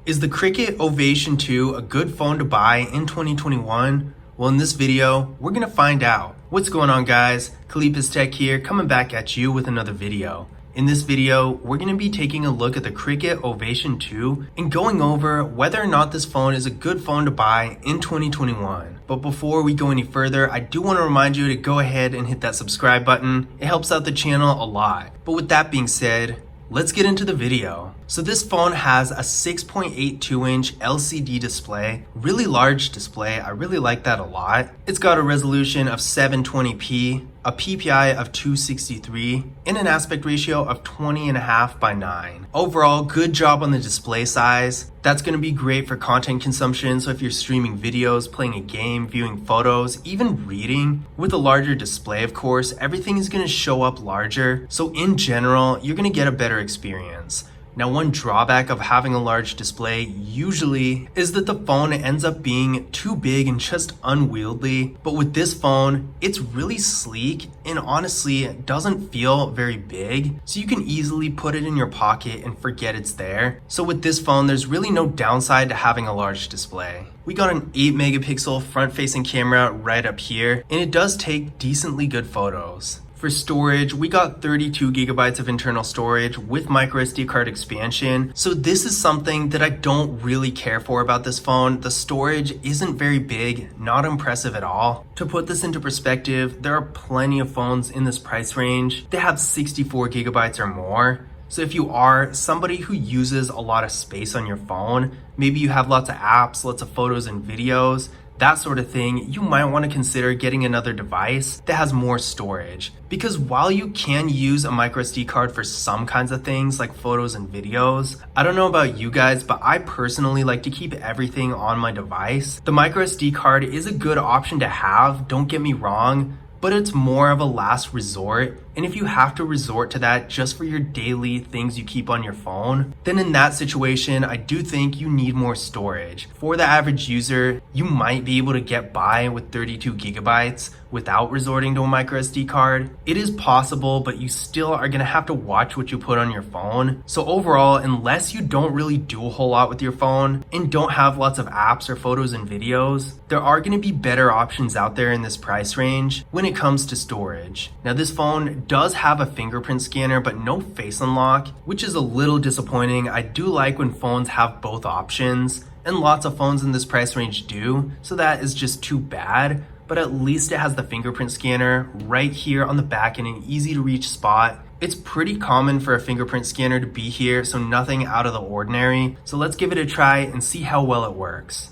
Is the Cricket Ovation 2 a good phone to buy in 2021? Well, in this video, we're going to find out. What's going on, guys? Kalipis Tech here, coming back at you with another video. In this video, we're going to be taking a look at the Cricket Ovation 2 and going over whether or not this phone is a good phone to buy in 2021. But before we go any further, I do want to remind you to go ahead and hit that subscribe button. It helps out the channel a lot. But with that being said, let's get into the video. So this phone has a 6.82-inch LCD display, really large display. I really like that a lot. It's got a resolution of 720p, a PPI of 263, and an aspect ratio of 20.5:9. Overall, good job on the display size. That's going to be great for content consumption. So if you're streaming videos, playing a game, viewing photos, even reading, with a larger display, of course, everything is going to show up larger. So in general, you're going to get a better experience. Now, one drawback of having a large display usually is that the phone ends up being too big and just unwieldy. But with this phone, it's really sleek and honestly doesn't feel very big. So you can easily put it in your pocket and forget it's there. So with this phone, there's really no downside to having a large display. We got an 8 megapixel front facing camera right up here, and it does take decently good photos. For storage, we got 32 gigabytes of internal storage with microSD card expansion. So this is something that I don't really care for about this phone. The storage isn't very big, not impressive at all. To put this into perspective, there are plenty of phones in this price range that have 64 gigabytes or more. So if you are somebody who uses a lot of space on your phone, maybe you have lots of apps, lots of photos and videos, that sort of thing, you might want to consider getting another device that has more storage. Because while you can use a microSD card for some kinds of things like photos and videos, I don't know about you guys, but I personally like to keep everything on my device. The microSD card is a good option to have, don't get me wrong, but it's more of a last resort. And if you have to resort to that just for your daily things you keep on your phone, then in that situation, I do think you need more storage. For the average user, you might be able to get by with 32 gigabytes without resorting to a microSD card. It is possible, but you still are gonna have to watch what you put on your phone. So overall, unless you don't really do a whole lot with your phone and don't have lots of apps or photos and videos, there are gonna be better options out there in this price range when it comes to storage. Now, this phone does have a fingerprint scanner, but no face unlock, which is a little disappointing. I do like when phones have both options, and lots of phones in this price range do, so that is just too bad. But at least it has the fingerprint scanner right here on the back in an easy to reach spot. It's pretty common for a fingerprint scanner to be here, so nothing out of the ordinary. So let's give it a try and see how well it works.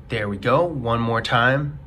There we go, one more time.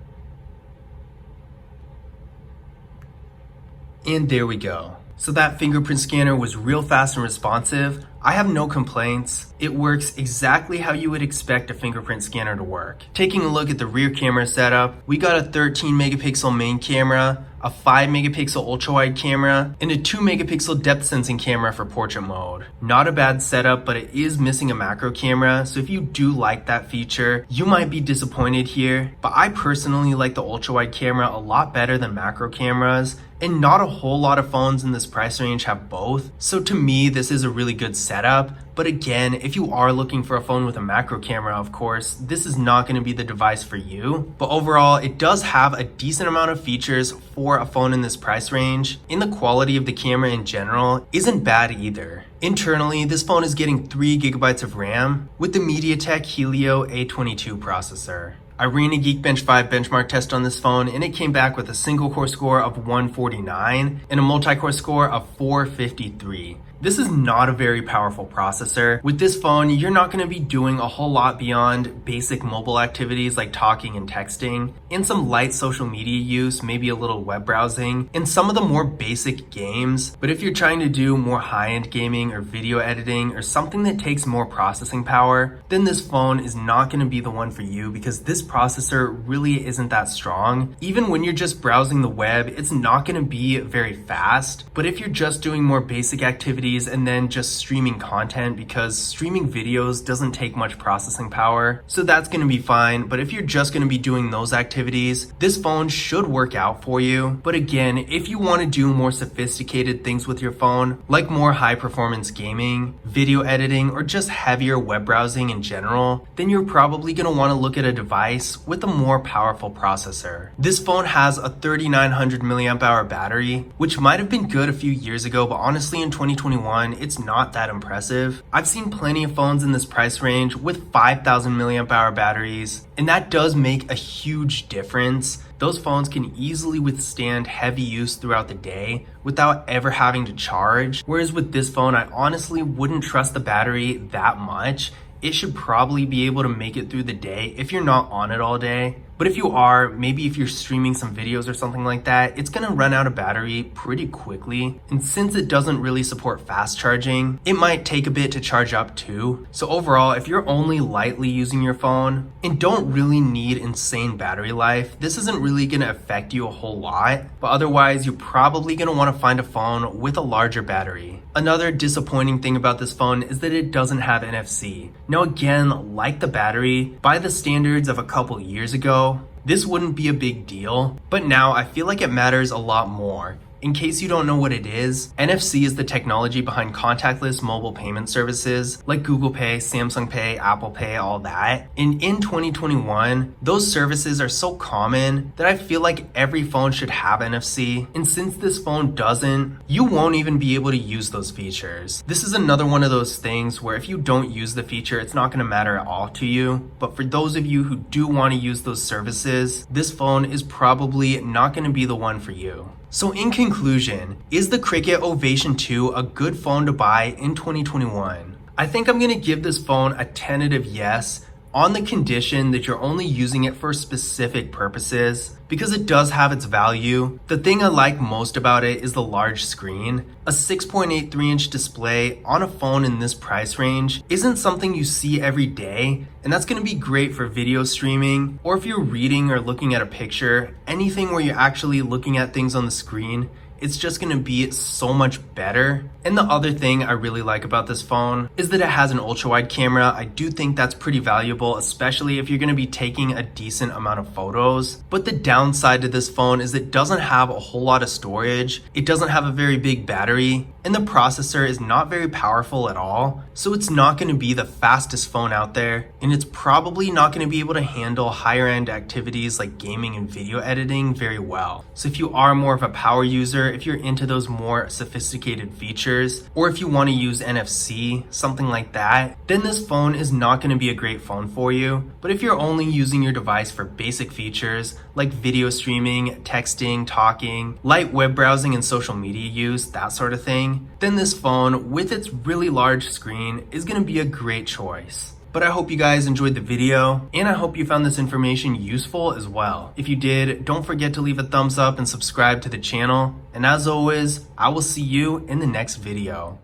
And there we go. So that fingerprint scanner was real fast and responsive. I have no complaints. It works exactly how you would expect a fingerprint scanner to work. Taking a look at the rear camera setup, we got a 13 megapixel main camera, a 5 megapixel ultra wide camera, and a 2 megapixel depth sensing camera for portrait mode. Not a bad setup, but it is missing a macro camera, so if you do like that feature, you might be disappointed here. But I personally like the ultra wide camera a lot better than macro cameras, and not a whole lot of phones in this price range have both. So to me, this is a really good setup. But again, if you are looking for a phone with a macro camera, of course, this is not going to be the device for you. But overall, it does have a decent amount of features for a phone in this price range, and the quality of the camera in general isn't bad either. Internally, this phone is getting 3 gigabytes of RAM with the MediaTek Helio A22 processor. I ran a Geekbench 5 benchmark test on this phone, and it came back with a single core score of 149 and a multi-core score of 453. This is not a very powerful processor. With this phone, you're not going to be doing a whole lot beyond basic mobile activities like talking and texting, and some light social media use, maybe a little web browsing, and some of the more basic games. But if you're trying to do more high-end gaming or video editing or something that takes more processing power, then this phone is not going to be the one for you, because this processor really isn't that strong. Even when you're just browsing the web, it's not going to be very fast. But if you're just doing more basic activities, activities and then just streaming content, because streaming videos doesn't take much processing power. So that's going to be fine. But if you're just going to be doing those activities, this phone should work out for you. But again, if you want to do more sophisticated things with your phone, like more high performance gaming, video editing, or just heavier web browsing in general, then you're probably going to want to look at a device with a more powerful processor. This phone has a 3900 milliamp hour battery, which might have been good a few years ago, but honestly in 2021, it's not that impressive. I've seen plenty of phones in this price range with 5000 milliamp hour batteries, and that does make a huge difference. Those phones can easily withstand heavy use throughout the day without ever having to charge. Whereas with this phone, I honestly wouldn't trust the battery that much. It should probably be able to make it through the day if you're not on it all day. But if you are, maybe if you're streaming some videos or something like that, it's gonna run out of battery pretty quickly. And since it doesn't really support fast charging, it might take a bit to charge up too. So overall, if you're only lightly using your phone and don't really need insane battery life, this isn't really gonna affect you a whole lot. But otherwise, you're probably gonna wanna find a phone with a larger battery. Another disappointing thing about this phone is that it doesn't have NFC. Now again, like the battery, by the standards of a couple years ago, this wouldn't be a big deal, but now I feel like it matters a lot more. In case you don't know what it is, NFC is the technology behind contactless mobile payment services like Google Pay, Samsung Pay, Apple Pay, all that. And in 2021, those services are so common that I feel like every phone should have NFC. And since this phone doesn't, you won't even be able to use those features. This is another one of those things where if you don't use the feature, it's not going to matter at all to you. But for those of you who do want to use those services, this phone is probably not going to be the one for you. So in conclusion, is the Cricket Ovation 2 a good phone to buy in 2021? I think I'm going to give this phone a tentative yes, on the condition that you're only using it for specific purposes, because it does have its value. The thing I like most about it is the large screen. A 6.83-inch display on a phone in this price range isn't something you see every day, and that's going to be great for video streaming, or if you're reading or looking at a picture, anything where you're actually looking at things on the screen. It's just going to be so much better. And the other thing I really like about this phone is that it has an ultra wide camera. I do think that's pretty valuable, especially if you're going to be taking a decent amount of photos. But the downside to this phone is it doesn't have a whole lot of storage. It doesn't have a very big battery, and the processor is not very powerful at all. So it's not going to be the fastest phone out there, and it's probably not going to be able to handle higher end activities like gaming and video editing very well. So if you are more of a power user, if you're into those more sophisticated features, or if you want to use NFC, something like that, then this phone is not going to be a great phone for you. But if you're only using your device for basic features like video streaming, texting, talking, light web browsing and social media use, that sort of thing, then this phone with its really large screen is going to be a great choice. But I hope you guys enjoyed the video, and I hope you found this information useful as well. If you did, don't forget to leave a thumbs up and subscribe to the channel. And as always, I will see you in the next video.